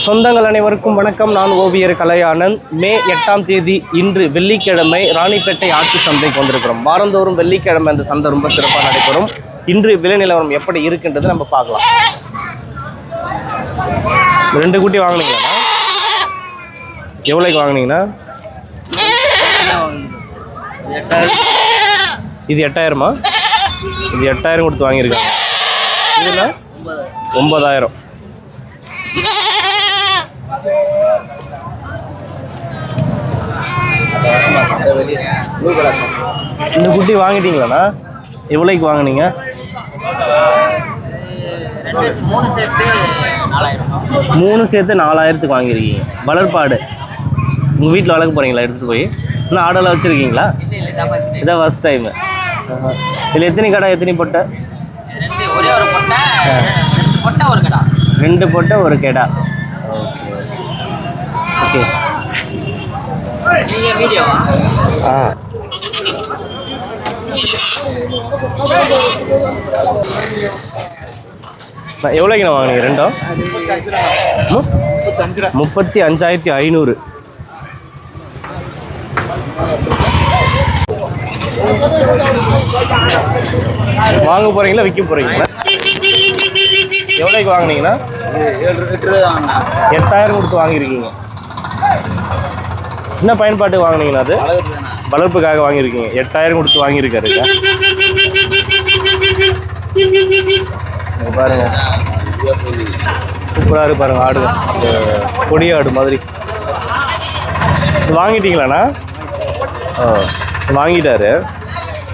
சொந்தங்கள் அனைவருக்கும் வணக்கம். நான் ஓவியர் கலையானந்த். மே 8ஆம் தேதி இன்று வெள்ளிக்கிழமை ராணிப்பேட்டை ஆட்டு சந்தைக்கு வந்திருக்கிறோம். வாரந்தோறும் வெள்ளிக்கிழமை அந்த சந்தை ரொம்ப சிறப்பாக நடைபெறும். இன்று விலை நிலவரம் எப்படி இருக்குன்றது நம்ம பார்க்கலாம். 2 குட்டி வாங்கினீங்களா? எவ்வளோக்கு வாங்கினீங்கன்னா? இது 8000மா? இது 8000 கொடுத்து வாங்கியிருக்காங்க. இதில் 9000. இந்த குட்டி வாங்கிட்டீங்களாண்ணா? எவ்வளோக்கு வாங்கினீங்க? 3 சேர்த்து 4000க்கு வாங்கியிருக்கீங்க. வளர்ப்பாடு உங்கள் வீட்டில் வளர்க்க போகிறீங்களா? எடுத்துகிட்டு போய் இன்னும் ஆடெல்லாம் வச்சுருக்கீங்களா? இதான் ஃபஸ்ட் டைமு. இதில் எத்தனை கடை, எத்தனை பொட்டை? 2 பொட்டை, 1 கெடா. ஓகே. எவ்வளோக்கு நான் வாங்கினீங்க? 35,500. வாங்க போகிறீங்களா, விற்க போகிறீங்களா? எவ்வளோக்கு வாங்கினீங்கன்னா? 8000 கொடுத்து வாங்கியிருக்கீங்க. என்ன பயன்பாட்டுக்கு வாங்கினீங்கன்னா? அது வளர்ப்புக்காக வாங்கியிருக்கீங்க. 8000 கொடுத்து வாங்கியிருக்காருங்க. பாருங்க, சூப்பராக இருக்கு பாருங்க. ஆடு கொடி ஆடு மாதிரி. இது வாங்கிட்டீங்களாண்ணா? வாங்கிட்டாரு.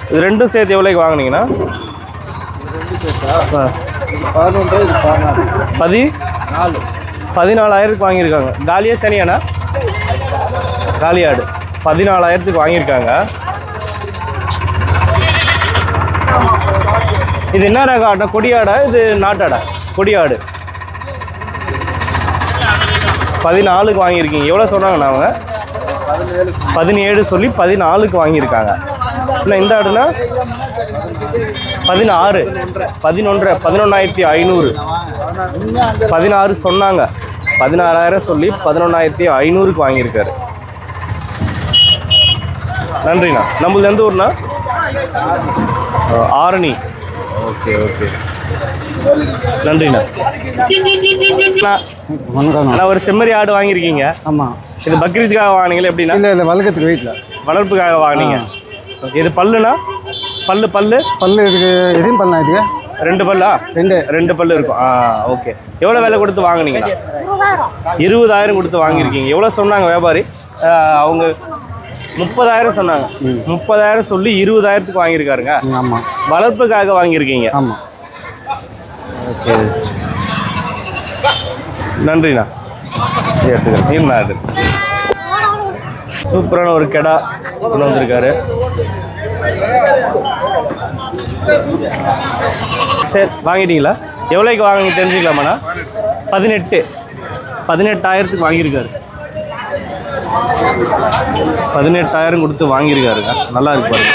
இது 2 சேர்த்து எவ்வளோக்கு வாங்கினீங்கன்னா? 14,000க்கு வாங்கியிருக்காங்க. காலியா சனியாண்ணா? காலி ஆடு 14,000க்கு வாங்கியிருக்காங்க. இது என்ன ரக ஆடா? கொடியாடா? இது நாட்டாடா? கொடியாடு 14க்கு வாங்கியிருக்கீங்க. எவ்வளோ சொன்னாங்கண்ணா அவங்க? 17 சொல்லி 14க்கு வாங்கியிருக்காங்க. இல்லை, இந்த ஆடுனா 16, 11, 11,500. 16 சொன்னாங்க. 16,000 சொல்லி 11,500க்கு வாங்கியிருக்காரு. நன்றிண்ணா. நம்மளது எந்த ஊர்னா? ஆரணி. ஓகே ஓகே, நன்றிண்ணா. அண்ணா, ஒரு செம்மறி ஆடு வாங்கியிருக்கீங்க. ஆமாம். இது பக்ரீத்துக்காக வாங்கினீங்களா? எப்படின்னா? இல்லை இல்லை, வளர்க்கறதுக்கு வீட்டில் வளர்ப்புக்காக வாங்கினீங்க. ஓகே. இது பல்லுண்ணா? பல்லு இதுக்கு எதுவும் பண்ணலாம். இதுக்கு 2 பல்லா? 2 பல்லு இருக்கும். ஓகே. எவ்வளோ விலை கொடுத்து வாங்கினீங்களா? 20,000 கொடுத்து வாங்கியிருக்கீங்க. எவ்வளோ சொன்னாங்க வியாபாரி? அவங்க 30,000 சொன்னாங்க. 30,000 சொல்லி 20,000க்கு வாங்கியிருக்காருங்க. ஆமாம். வளர்ப்புக்காக வாங்கியிருக்கீங்க. ஆமாம். ஓகே, நன்றிண்ணா. எடுத்துக்கிறேன். அது சூப்பரான ஒரு கெடா கொண்டு வந்திருக்காரு. சரி, வாங்கிட்டீங்களா? எவ்வளோக்கு வாங்கி தெரிஞ்சுக்கலாமாண்ணா? 18,000க்கு வாங்கியிருக்காரு. 18,000 கொடுத்து வாங்கியிருக்காருங்க. நல்லா இருக்கு பாருங்க.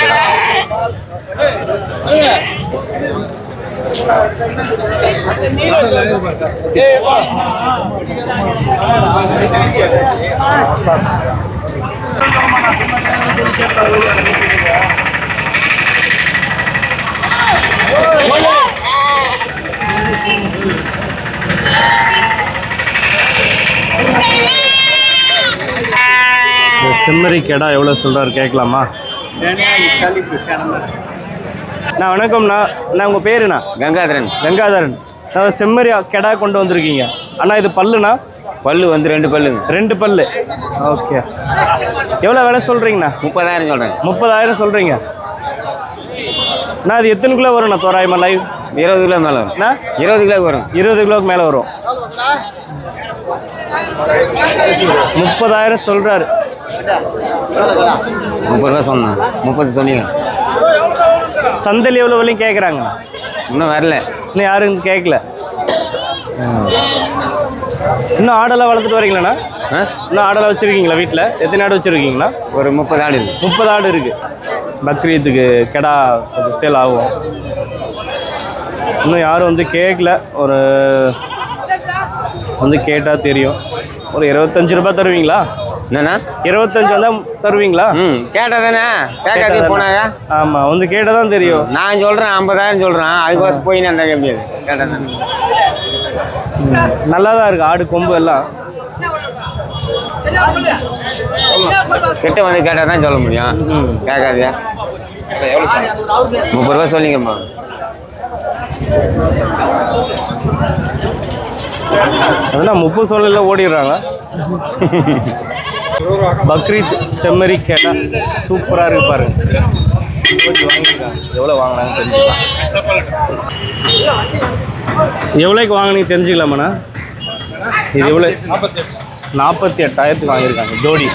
செம்மறி கெடா எவ்வளோ சொல்கிறாரு கேட்கலாமா? அண்ணா வணக்கம்ண்ணா. அண்ணா, உங்கள் பேருண்ணா? கங்காதரன். நான் செம்மறி கெடா கொண்டு வந்திருக்கீங்க. அண்ணா, இது பல்லுண்ணா? பல்லு வந்து 2 பல்லுங்க. 2 பல்லு. ஓகே. எவ்வளோ விலை சொல்கிறீங்கண்ணா? 30,000 சொல்கிறேன். 30,000 சொல்கிறீங்க. அண்ணா, அது எத்தனை கிலோ வரும்ண்ணா தோராயமா? லைவ் 20 கிலோ மேலே வரும். 20 கிலோ வரும். 20 கிலோவுக்கு மேலே வரும். 30,000 சொல்கிறாரு. 30 ரூபா சொன்னேன். 30 சொன்னீங்க. சந்தையில் எவ்வளோ விலையும் கேட்குறாங்க? இன்னும் வரல. இன்னும் யாரும் கேட்கல. இன்னும் ஆடெல்லாம் வளர்த்துட்டு வரீங்களாண்ணா? இன்னும் ஆடெல்லாம் வச்சுருக்கீங்களா வீட்டில்? எத்தனை ஆடு வச்சுருக்கீங்களா? ஒரு 30 ஆடு இருக்குது. 30 ஆடு இருக்குது. பக்ரீத்துக்கு கெடா சேல் ஆகும். இன்னும் யாரும் வந்து கேட்கல. ஒரு வந்து கேட்டால் தெரியும். ஒரு 25 ரூபாய் தருவீங்களா? என்னண்ணா 25 வந்தால் தருவீங்களா? கேட்டால் தானே கேட்காதே போனாங்க. ஆமாம், வந்து கேட்டால் தான் தெரியும். நான் சொல்கிறேன் 50,000 சொல்கிறேன், அதுக்கோசம் போய் நான் கேட்க முடியாது. கேட்டால் தானே நல்லா தான் இருக்குது ஆடு கொம்பு எல்லாம். கிட்ட வந்து கேட்டால் தான் சொல்ல முடியும். கேட்காதியா? எவ்வளோ 30 ரூபா சொல்லிங்கம்மா. அதெல்லாம் 30 சொல்லல ஓடிடுறாங்க. பக்ரீத் செம்மறி கேட்டா சூப்பராக இருக்கு பாருங்க. வாங்கியிருக்காங்க, எவ்வளோ வாங்கினாங்கன்னு தெரிஞ்சுக்கலாம். எவ்வளோக்கு வாங்கினீங்க தெரிஞ்சுக்கலாமாண்ணா? இது எவ்வளோ? 48,000 வாங்கியிருக்காங்க ஜோடி.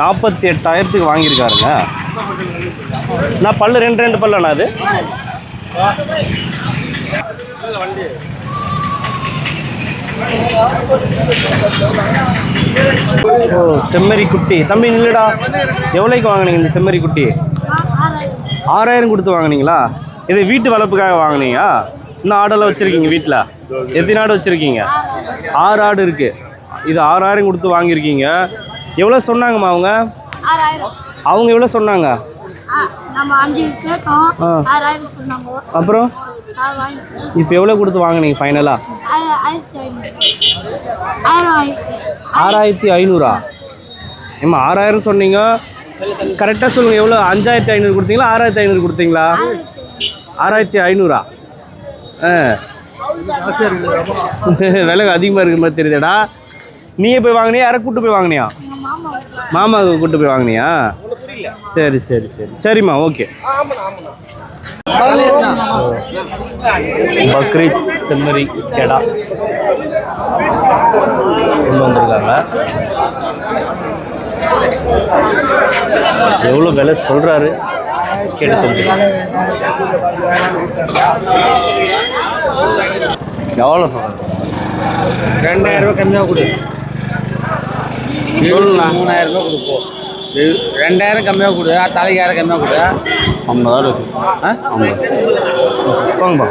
$48,000 வாங்கியிருக்காருங்க. நான் பல்லு ரெண்டு பல்லண்ணா அது. ஓ, செம்மறி குட்டி. தம்பி இல்லைடா, எவ்வளோக்கு வாங்கினீங்க இந்த செம்மறி குட்டி? 6,000 கொடுத்து வாங்கினீங்களா? இது வீட்டு வளர்ப்புக்காக வாங்கினீங்க? இன்னும் ஆடெல்லாம் வச்சுருக்கீங்க வீட்டில்? எத்தனை ஆடு வச்சுருக்கீங்க? 6 ஆடு இருக்குது. இது 6,000 கொடுத்து வாங்கியிருக்கீங்க. எவ்வளோ சொன்னாங்கம்மா அவங்க? அவங்க எவ்வளோ சொன்னாங்க? அப்புறம் இப்போ எவ்வளோ கொடுத்து வாங்கினீங்க ஃபைனலாக? 6,500. ஏம்மா 6,000 சொன்னீங்க, கரெக்டாக சொல்லுங்கள். எவ்வளோ? 5,500 கொடுத்தீங்களா 6,500 கொடுத்தீங்களா? 6,500. விலை அதிகமாக இருக்கிற மாதிரி தெரியுதுடா. நீயே போய் வாங்கினியா? யாரை கூப்பிட்டு போய் வாங்கினியா? மாமாவுக்கு கூப்பிட்டு போய் வாங்கினியா? சரி சரி சரி சரிம்மா, ஓகே. பக்ரீத் செம்மறி கெடா கொண்டு வந்திருக்காங்க. எவ்வளோ விலை சொல்கிறாரு கேட்டு தெரிஞ்சுக்கலாம். எவ்வளோ சொல்கிறாரு? 2,000 ரூபா கம்மியாக கொடு. சொல்லுண்ணா. 3,000 ரூபா கொடுப்போம். 2,000 கம்மியாக கொடு. தலைக்கு 1,000 கம்மியாக கொடு. 50,000 வச்சு. 50 போங்கப்பா.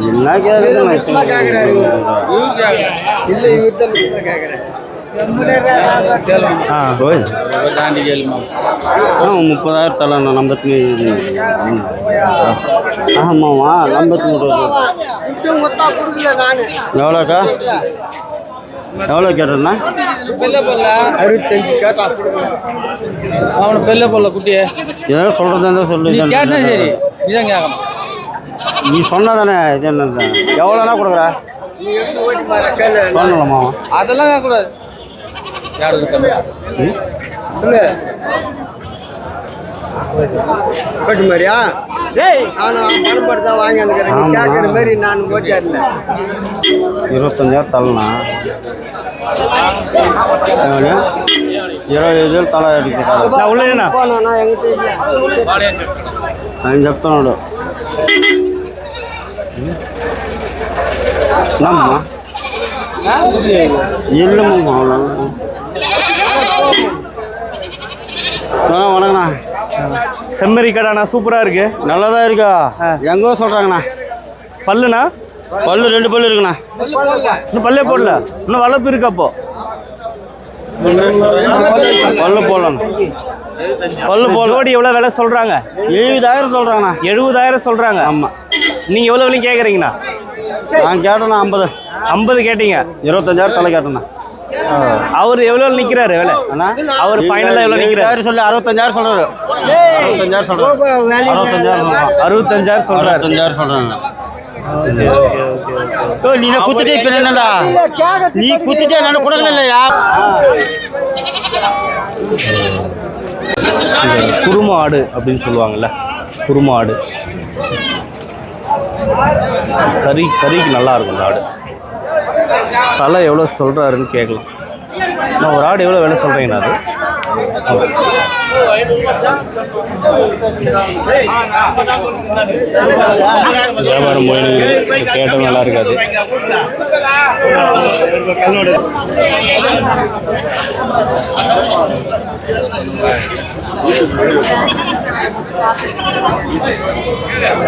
என்ன கேட்குறாரு? இல்லை, இவர் தான் கேட்குறேன். தாண்டி கேளுமா? 30,000 தரேன். 53. ஆமாம்மா, 53. எவ்வளோக்கா? எவ்வளோ கேட்டேன்னா? பெல்ல போடல 65 கேட்டா. அவனை பெல்ல போடல குட்டியே. ஏதோ சொல்கிறதா சொல்லு. நீ கேட்டா சரி, நீதான் கேட்கணும். நீ சொன்னதானே இது என்ன? எவ்வளோனா கொடுக்குற? சொல்லலாமா? அதெல்லாம் கேட்கக்கூடாது. யாருக்கு கம்மி? கட்டு மாதிரியா? நானும் பணம் படுத்தா வாங்கி வந்துக்கிறேன். நீ கேட்குற மாதிரி நான் ஓட்டியாருல 25,000 தரலாம். 20,000 తల உள்ளேనా పోనా ఎங்கிட்ட ఆయన చెప్తున్నాడు. నమ్మా இல்லைம்மா வணக்கண்ணா. செம்மறி கடாண்ணா சூப்பராக இருக்கு. நல்லா தான் இருக்கா? எங்கோ சொல்கிறாங்கண்ணா. பல்லுண்ணா? பல்லு 2 பல்லு இருக்குண்ணா. இன்னும் பல்லே போடல. இன்னும் வளர்ப்பு இருக்கு. அப்போ பல்லு போடலாம். பல்லு போட ஜோடி எவ்வளோ விலை சொல்கிறாங்க? 70,000 சொல்கிறாங்கண்ணா. 70,000 சொல்கிறாங்க. ஆமாம். நீங்கள் எவ்வளோ விலையும் கேட்குறீங்கண்ணா? நான் கேட்டேண்ணா 50 கேட்டீங்க. 25,000 தலை கேட்டேண்ணா. அவர் எவ்வளோ நிற்கிறாரு விலை? அண்ணா அவர் ஃபைனலாக எவ்வளோ நிற்கிறாரு சொல்லி 65,000 சொல்கிறாரு. 65,000 சொல்கிறாரு. 65,000 சொல்கிறாரு. 65,000 சொல்கிறாங்க. நீ குத்துட்டே என்னடா? நீ குத்துட்டே நான் கொடுக்கல இல்லையா? குருமா ஆடு அப்படின்னு சொல்லுவாங்கல்ல, குருமா ஆடு கறிக்கு நல்லா இருக்கும். இந்த ஆடு தலை எவ்வளோ சொல்கிறாருன்னு கேட்கலாம். நான் ஒரு ஆடு எவ்வளோ வேலை சொல்கிறீங்கண்ணா? அது வியாபாரம் போயிடுங்க, கேட்டால் நல்லா இருக்காது.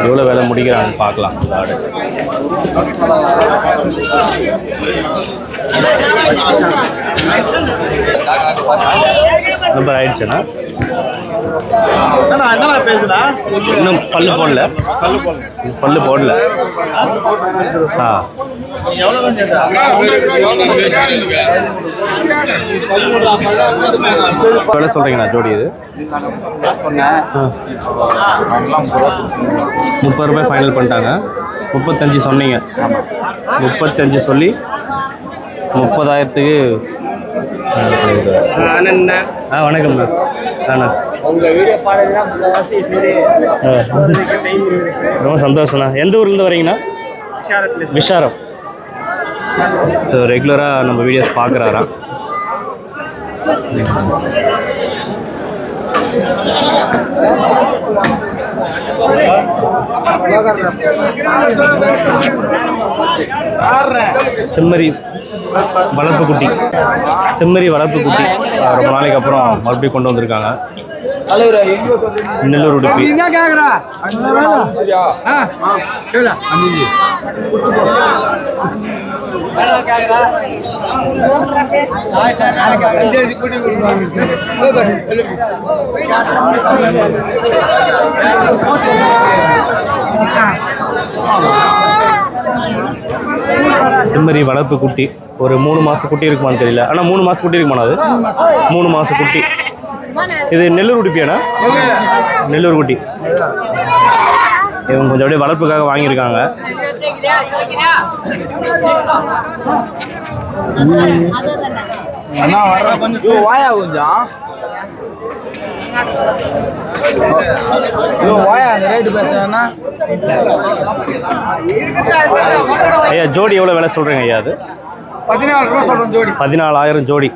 எவ்வளோ வேலை முடிக்கிறாங்க பார்க்கலாம். ஆடு நம்பர் ஆயிடுச்சுண்ணா. இன்னும் பல்லு போடல. பல்லு போடல. எவ்வளோ சொல்கிறீங்கண்ணா ஜோடி இது? 30 ரூபாய் ஃபைனல் பண்ணிட்டாங்க. 35 சொன்னீங்க. 35 சொல்லி 30,000க்கு வணக்கம்ண்ணா. ரொம்ப சந்தோஷம்ண்ணா. எந்த ஊர்லேருந்து வரீங்கண்ணா? விஷாரம். ஸோ ரெகுலராக நம்ம வீடியோஸ் பார்க்குறாராம். செம்மறி வளர்ப்பு குட்டி. செம்மறி வளர்ப்பு குட்டி ரொம்ப நாளைக்கு அப்புறம் மறுபடியும் கொண்டு வந்திருக்காங்க. நெல்லூர் உடுப்பி. செம்மறி வளர்ப்பு குட்டி ஒரு 3 மாத குட்டி இருக்குமான்னு தெரியல. ஆனால் 3 மாத குட்டி இருக்குமாண்ணா? அது 3 மாத குட்டி. இது நெல்லூர் உடுப்பியாண்ணா? நெல்லூர் குட்டி. இவங்க கொஞ்சம் அப்படியே வளர்ப்புக்காக வாங்கியிருக்காங்க. ஐயா ஜோடி எவ்வளோ விலை சொல்கிறீங்க ஐயா? அது 14 ரூபா சொல்கிறேன் ஜோடி. 14,000 ஜோடி.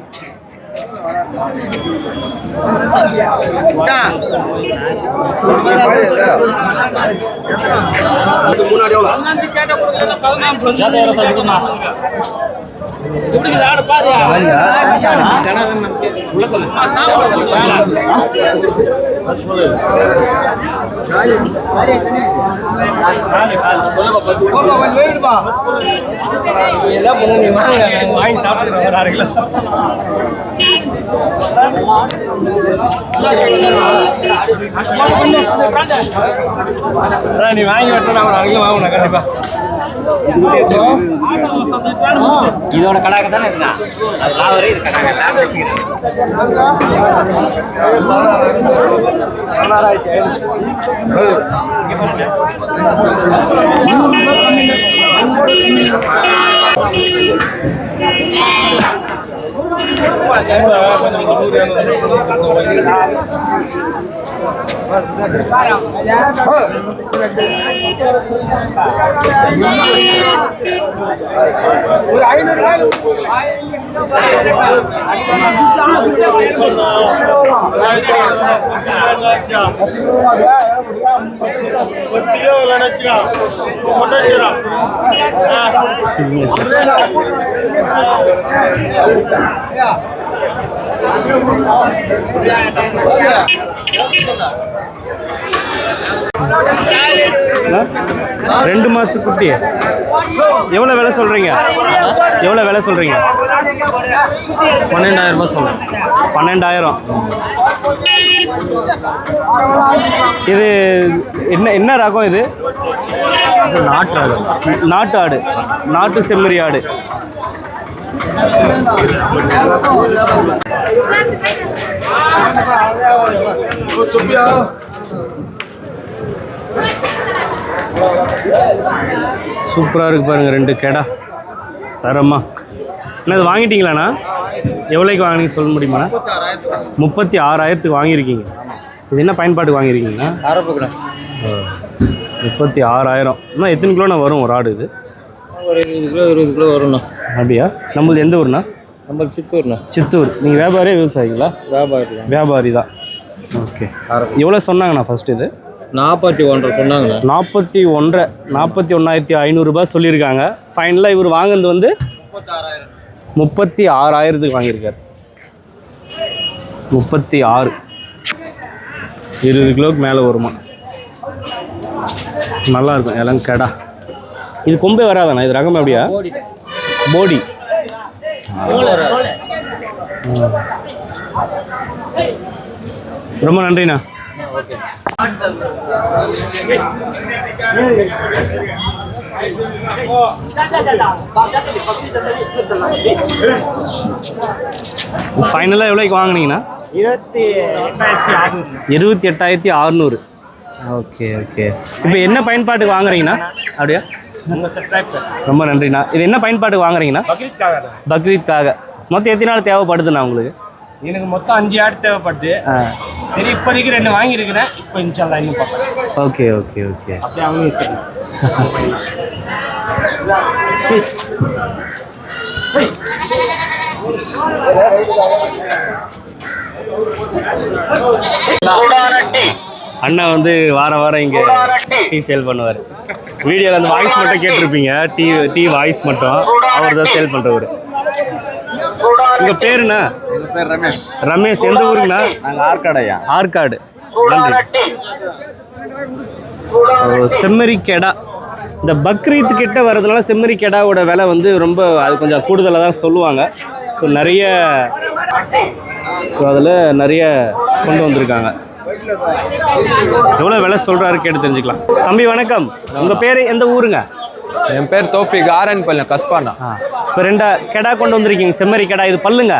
வாங்கி சாப்பிட்டு நீ வாங்கி வெட்டணும். வாங்கணும் கண்டிப்பா. இதோட கடாக தானே இருந்தா அது இது கடாக ரெண்டு மாச குட்டி எவ்வளவு விலை சொல்றீங்க? எவ்வளவு விலை சொல்றீங்க? 12,000 ரூபாய் சொல்றேன். 12,000. இது என்ன ரகம் இது? நாட்டு ஆடு. நாட்டு ஆடு. நாட்டு செம்மறி ஆடு. சூப்பராக இருக்குது பாருங்கள். 2 கெடா தரமா. என்ன இது வாங்கிட்டீங்களாண்ணா? எவ்வளோக்கு வாங்கினீங்க சொல்ல முடியுமாண்ணா? 36,000க்கு வாங்கியிருக்கீங்க. இது என்ன பயன்பாட்டுக்கு வாங்கியிருக்கீங்கண்ணா? 36,000. இன்னும் எத்தனை கிலோண்ணா வரும் ஒரு ஆடு? இது ஒரு 20 கிலோ வரும்ண்ணா. அப்படியா? நம்மளது எந்த ஊர்ண்ணா? நம்ம சித்தூர்ண்ணா. சித்தூர். நீங்கள் வியாபாரியா விவசாயிங்களா? வியாபாரி. வியாபாரி தான். ஓகே. எவ்வளோ சொன்னாங்கண்ணா ஃபர்ஸ்ட் இது? 41 சொன்னாங்க. 41,500 சொல்லியிருக்காங்க. ஃபைனலாக இவர் வாங்கினது வந்து 36,000 வாங்கியிருக்காரு. 36, 20 கிலோவுக்கு மேலே வருமா? நல்லா இருக்கும் எல்லாம் கடா. இது கொம்பே வராதாண்ணா? இது ரகம் எப்படியா? போடி. ரொம்ப நன்றிண்ணா. ஃபைனலாக எவ்வளோக்கு வாங்கினீங்கண்ணா? 28,600. Okay okay. இப்போ என்ன பயன்பாட்டுக்கு வாங்குறீங்கண்ணா? அப்படியா? ரொம்ப நன்றிண்ணா. இது என்ன பயன்பாட்டுக்கு வாங்குறீங்கண்ணா? பக்ரீத்காக. மொத்தம் எத்தனை நாள் தேவைப்படுதுண்ணா உங்களுக்கு? எனக்கு மொத்தம் 5 ஆடு தேவைப்படுது. சரி, இப்போதைக்கு 2 வாங்கியிருக்கிறேன். இப்போ இன்ஷால்லா இன்னும் பார்ப்பேன். Okay okay okay. அப்படியே அவங்க அண்ணா வந்து வாரம் இங்கே டீ சேல் பண்ணுவார். வீடியோவில் அந்த வாய்ஸ் மட்டும் கேட்டிருப்பீங்க. டீ வாய்ஸ் மட்டும் அவர் தான் சேல் பண்ணுறவர். உங்கள் பேருண்ணா? எங்கள் பேர் ரமேஷ். ரமேஷ். எந்த ஊருங்கண்ணா? நாங்கள் ஆற்காடையா. ஆற்காடு. நன்றி. செம்மறி கெடா. இந்த பக்ரீத் கிட்ட வர்றதுனால செம்மறி கெடாவோட விலை வந்து ரொம்ப அது கொஞ்சம் கூடுதலாக தான் சொல்லுவாங்க. ஸோ நிறைய அதில் நிறைய கொண்டு வந்திருக்காங்க. எவ்வளோ விலை சொல்கிறாரு கேட்டு தெரிஞ்சுக்கலாம். தம்பி வணக்கம். உங்கள் பேர் எந்த ஊருங்க? என் பேர் தோஃபிக். ஆரன்பள்ளி கஸ்பானா. இப்போ 2 கெடா கொண்டு வந்திருக்கீங்க. செம்மறி கெடா. இது பல்லுங்க?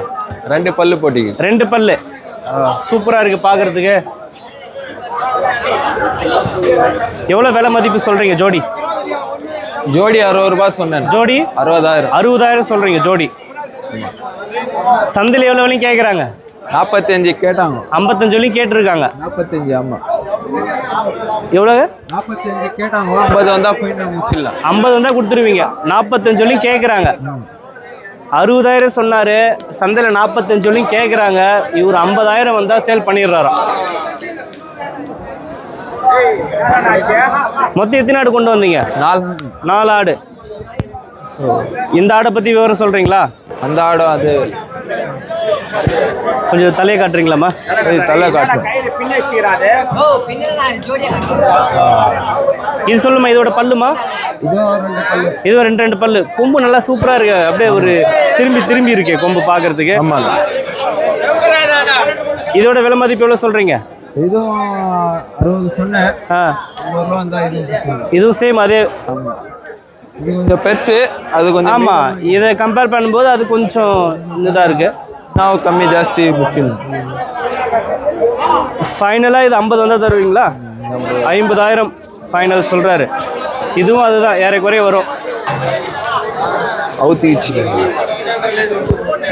2 பல்லு போட்டிங்க. 2 பல்லு. சூப்பராக இருக்குது பார்க்குறதுக்கு. எவ்வளோ விலை மதிப்பு சொல்கிறீங்க ஜோடி? ஜோடி 60 ரூபாய் சொன்னேன். ஜோடி 60,000 சொல்கிறீங்க ஜோடி. சந்தையில் எவ்வளோ விலையும் கேட்குறாங்க? 45 கேட்டாங்க. 55 வரையும் கேட்டிருக்காங்க. 45. ஆமாம். எவ்வளோங்க? 45 கேட்டாங்க. 50 வந்தால் ஃபைனல் முடிச்சிடலாம். 50 வந்தால் கொடுத்துருவீங்க. 45 வரையும் கேட்குறாங்க. 60,000 சொன்னார். சந்தையில் 45 வரையும் கேட்குறாங்க. இவர் 50,000 வந்தால் சேல் பண்ணிடுறாராம். மொத்தம் எத்தனை ஆடு கொண்டு வந்தீங்க? 4 ஆடு. ஸோ இந்த ஆடை பற்றி விவரம் சொல்கிறீங்களா? அந்த ஆடும் அது கொஞ்சம் தலையை காட்டுறீங்களாம்மா? தலை காட்டும். இது சொல்லுமா, இதோட பல்லுமா? இது 2 பல்லு. கொம்பு நல்லா சூப்பராக இருக்கு. அப்படியே ஒரு திரும்பி இருக்கே கொம்பு பார்க்கறதுக்கு. ஆமாம். இதோட விலை மதிப்பு எவ்வளோ சொல்கிறீங்க? இதுவும் 60 சொன்னேன். இதுவும் சேம் அதே. இது கொஞ்சம் பெருசு, அது கொஞ்சம். ஆமாம், இதை கம்பேர் பண்ணும்போது அது கொஞ்சம் இதாக இருக்குது. நான் கம்மி ஜாஸ்தி முடிச்சிடணும். ஃபைனலாக இது 50 வந்தால் தருவீங்களா? 50,000 ஃபைனல் சொல்கிறாரு. இதுவும் அதுதான் ஏறக்குறைய வரும். அவுத்தி வச்சுக்கோங்க.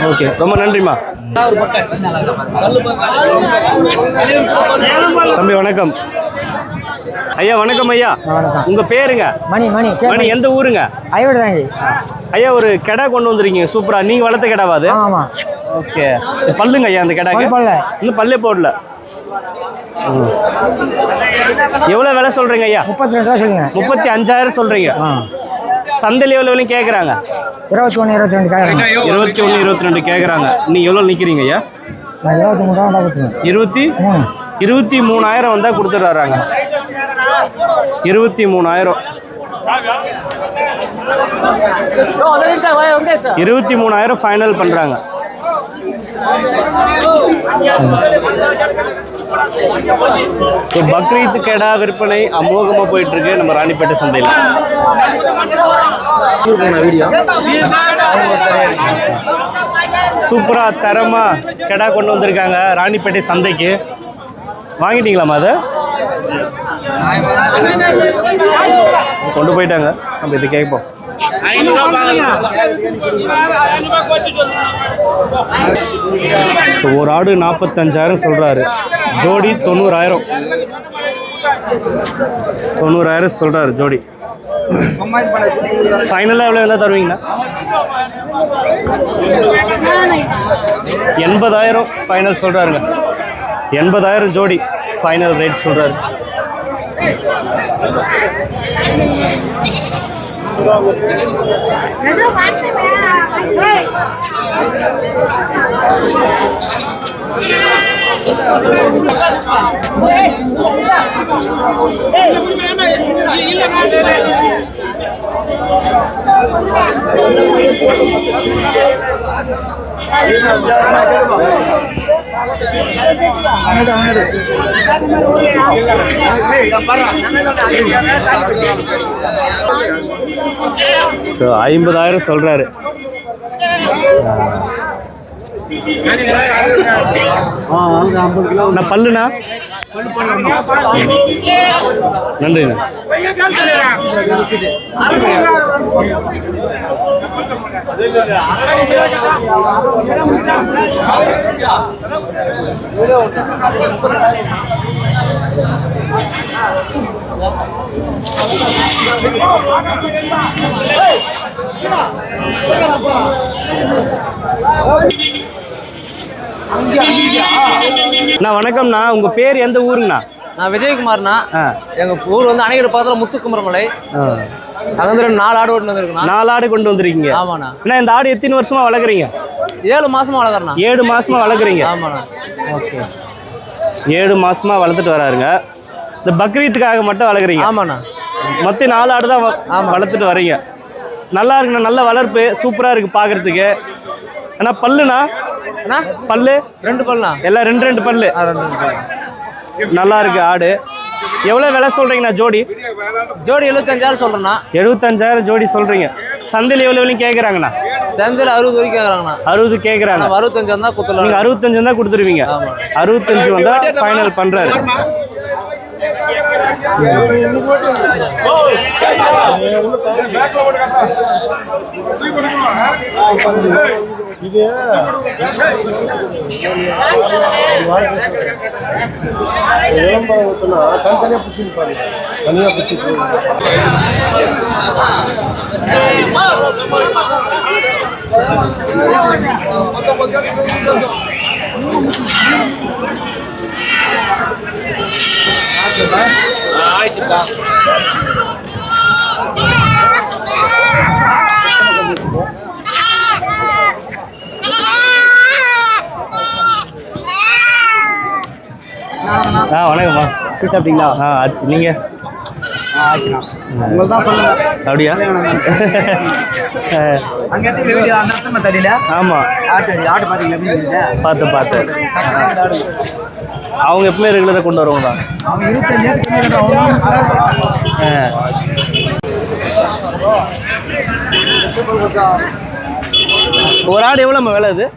ஓகே, ரொம்ப நன்றிம்மா. தம்பி வணக்கம். ஐயா வணக்கம். ஐயா உங்கள் பேருங்க? மணி. எந்த ஊருங்க? ஐயா ஒரு கெடா கொண்டு வந்துருக்கீங்க சூப்பராக. நீங்கள் வளர்த்த கெடாவா அது? ஓகே. பல்லுங்க ஐயா அந்த கெடாக்கு? இன்னும் பல்லே போடல. எவ்வளோ விலை சொல்கிறீங்க ஐயா? 32 சொல்லுங்க. 35,000 சொல்கிறீங்க. சந்தையில் எவ்வளோ விலையும் கேட்குறாங்க? 21, 22 கேட்குறாங்க. 21, 22 கேட்குறாங்க. நீங்கள் எவ்வளோ நிற்கிறீங்க ஐயா? நான் 23 ரூபா தான் கொடுத்துருவேன். 23,000 வந்தால் கொடுத்துட்றாங்க. 23,000. 23,000 ஃபைனல் பண்ணுறாங்க. பக்ரீத் கெடா விற்பனை அமோகமாக போயிட்டு இருக்கு நம்ம ராணிப்பேட்டை சந்தையில். சூப்பராக தரமாக கெடா கொண்டு வந்திருக்காங்க ராணிப்பேட்டை சந்தைக்கு. வாங்கிட்டீங்களாம்மா? அதை கொண்டு போயிட்டாங்க. நம்ம இது கேட்போம். ஒரு ஆடு 45,000 சொல்கிறாரு. ஜோடி 90,000 சொல்கிறாரு ஜோடி. ஃபைனலாக எவ்வளோ வேணால் தருவீங்களா? 80,000 ஃபைனல் சொல்கிறாருங்க. 80,000 ஜோடி ஃபைனல் ரேட் சொல்கிறாரு. ஸோ 50,000 சொல்கிறாரு. நான் பல்லுண்ணா நன்றிண்ணா. அண்ணா வணக்கம்ண்ணா. உங்கள் பேர் எந்த ஊருங்கண்ணா? நான் விஜயகுமார்ண்ணா. எங்கள் ஊர் வந்து அணைகிற பக்கத்தில் முத்துக்குமரமலை. அங்கே வந்து 4 ஆடு கொண்டு வந்துருக்குண்ணா. 4 ஆடு கொண்டு வந்துருக்கீங்க? ஆமாண்ணா. அண்ணா இந்த ஆடு எத்தனை வருஷமாக வளர்க்குறீங்க? 7 மாதமாக வளர்க்குறேண்ணா. 7 மாதமாக வளர்க்குறீங்க? ஆமாண்ணா. ஓகே, 7 மாதமாக வளர்த்துட்டு வராருங்க. இந்த பக்ரீத்துக்காக மட்டும் வளர்க்குறீங்க? ஆமாண்ணா. மொத்தம் 4 ஆடு தான் வளர்த்துட்டு வரீங்க. நல்லா இருக்குண்ணா, நல்ல வளர்ப்பு, சூப்பராக இருக்குது பார்க்குறதுக்கு. அண்ணா பல்லுண்ணா? அண்ணா பல்லு 2 பல்லுண்ணா. எல்லாம் 2 பல்லு. நல்லா இருக்கு ஆடு. எவ்வளோ விலை சொல்கிறீங்கண்ணா ஜோடி? ஜோடி 75,000 சொல்கிறேண்ணா. 75,000 ஜோடி சொல்கிறீங்க. சந்தையில் எவ்வளோ விலையும் கேட்குறாங்கண்ணா? சந்தையில் 60 வரைக்கும் கேட்குறாங்கண்ணா. 60 கேட்குறாங்க. 65 வந்தால் கொடுத்துடலாம். நீங்கள் 65 தான் கொடுத்துருவீங்க? 65 வந்தால் ஃபைனல் பண்ணுறாரு. இது விளம்பரம் ஊற்றினா தனித்தனியாக பிடிச்சின்னு பாருங்க. தனியாக பிடிச்சிட்டு வணக்கம்மா. சாப்பிட்டீங்களா? ஆச்சு. நீங்கள்? ஆச்சுண்ணா. உங்களுக்கு தான் சொல்லுங்க. அப்படியா? அங்கே எடுத்துக்கிற வீடியோ அந்த வருஷமா தடியில. ஆமாம். ஆட்டு பார்த்தீங்களா? பார்த்து அவங்க எப்பவுமே ரெகுலராக கொண்டு வருவாங்களா? அவங்க 25 ஒரு ஆடு எவ்வளோம்மா விலை இது?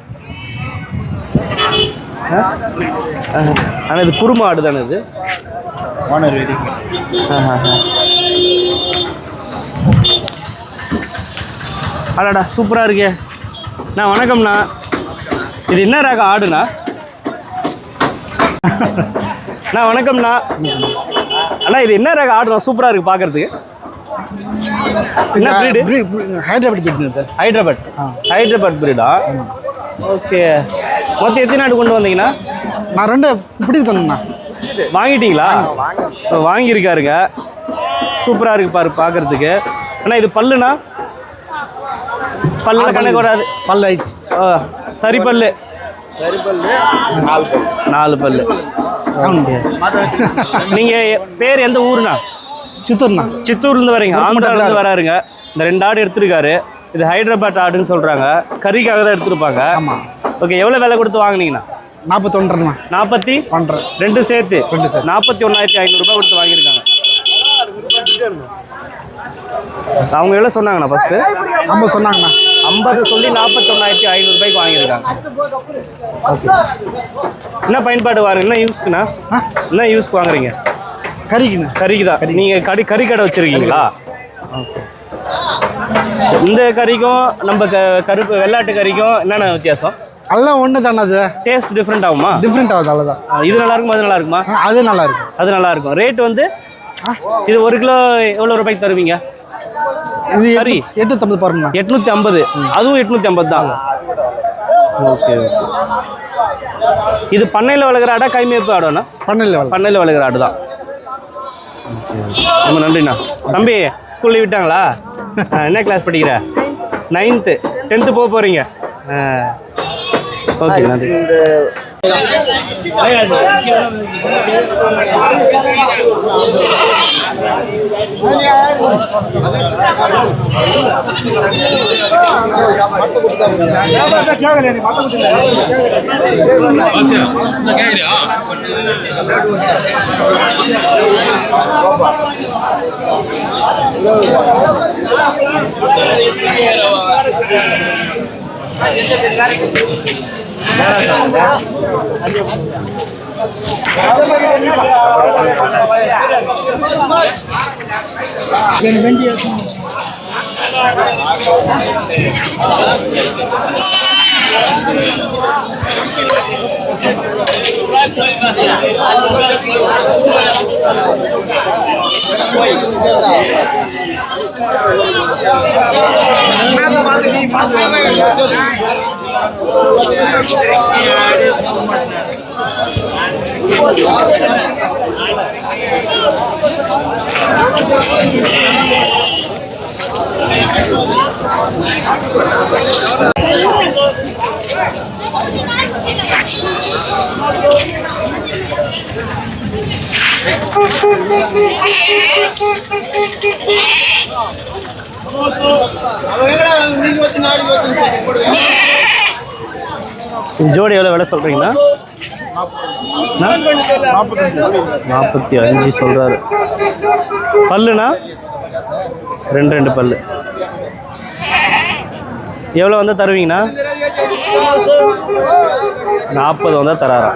ஆனால் இது குருமா ஆடு தானே இது? அடாடா சூப்பராக இருக்கே. அண்ணா வணக்கம்ண்ணா. இது என்ன ரகம் ஆடுண்ணா? அண்ணா வணக்கம்ண்ணா. அண்ணா இது என்ன ரகம் ஆடுண்ணா? சூப்பராக இருக்குது பார்க்குறதுக்கு. என்ன ப்ரீடு? ஹைதராபாத் பீட். ஹைதராபாத் ப்ரீடா? ஓகே. மொத்தம் எத்தனை ஆடு கொண்டு வந்தீங்கண்ணா? நான் 2 பிடிக்க தந்தேண்ணா. வாங்கிட்டீங்களா? வாங்கியிருக்காருங்க. சூப்பராக இருக்குது பார்க்குறதுக்கு. அண்ணா இது பல்லுண்ணா? பல்லு கணக்கு வராது. பல்லு ஆயிடுச்சு. சரி பல்லு. 4 பல்லு. நீங்கள் பேர் எந்த ஊருண்ணா? சித்தூர்ண்ணா. சித்தூர்லேருந்து வரீங்க? ஆந்திராவிலேருந்து வராருங்க. இந்த 2 ஆடு எடுத்துருக்காரு. இது ஹைதராபாத் ஆடுன்னு சொல்கிறாங்க. கறிக்காக தான் எடுத்துருப்பாங்க. ஆமாம். ஓகே, எவ்வளோ விலை கொடுத்து வாங்கினீங்கண்ணா? 41. 41 2 சேர்த்து 41,500 ரூபாய் கொடுத்து வாங்கியிருக்காங்க. அவங்க எவ்வளோ சொன்னாங்கண்ணா ஃபஸ்ட்டு? 50 சொன்னாங்கண்ணா. 50 சொல்லி 41,500 ரூபாய்க்கு வாங்கியிருக்காங்க. ஓகே. என்ன பயன்பாடு வாங்க? என்ன யூஸ்க்குண்ணா? என்ன யூஸ்க்கு வாங்குறீங்க? கறிக்குண்ணா. கறிக்கு தான். நீங்கள் கறி கடை வச்சுருக்கீங்களா? ஓகே. இந்த கறிக்கும் நம்ம கருப்பு வெள்ளாட்டு கறிக்கும் என்னென்ன வித்தியாசம்? எல்லாம் ஒன்று தானே. அது டேஸ்ட் டிஃப்ரெண்ட் ஆகுமா? டிஃப்ரெண்ட் ஆகுது, அவ்வளோதான். இது நல்லா இருக்குமா? அது நல்லா இருக்குமா? அது நல்லா இருக்கும். அது நல்லா இருக்கும். ரேட் வந்து இது 1 கிலோ எவ்வளோ ரூபாய்க்கு தருவீங்க? இது சரி 850 பாருங்கண்ணா. 850. அதுவும் 850 தான். Okay okay. இது பண்ணையில் வளர்க்குற ஆடா கைமேய்ப்பு ஆடோண்ணா? பண்ணையில் வளர்க்குற ஆடு தான். ரொம்ப நன்றிண்ணா. தம்பி ஸ்கூலில் விட்டாங்களா? என்ன கிளாஸ் படிக்கிற? 9th 10th போக போகிறீங்க? ஓகே நன்றி. ஜோடி எவ்வளோ விலை சொல்கிறீங்களா? 45 சொல்கிறாரு. பல்லுண்ணா? 2 பல்லு. எவ்வளோ வந்தால் தருவீங்கண்ணா? 40 வந்தால் தராரா?